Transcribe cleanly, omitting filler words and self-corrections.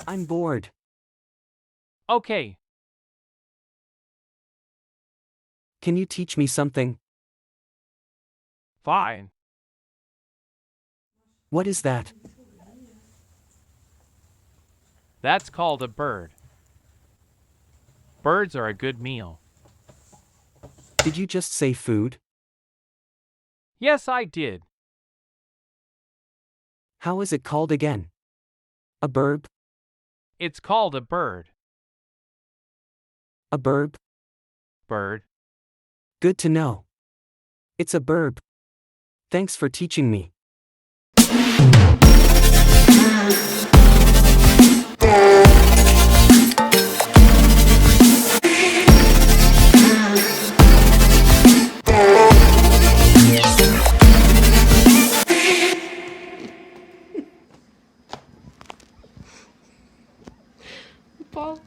I'm bored. Okay, Can you teach me something? fine. What is that? That's called a bird. Birds are a good meal. Did you just say food? Yes, I did. How is it called again? A burb? It's called a bird. A burb? Bird. Good to know. It's a burb. Thanks for teaching me. Ball.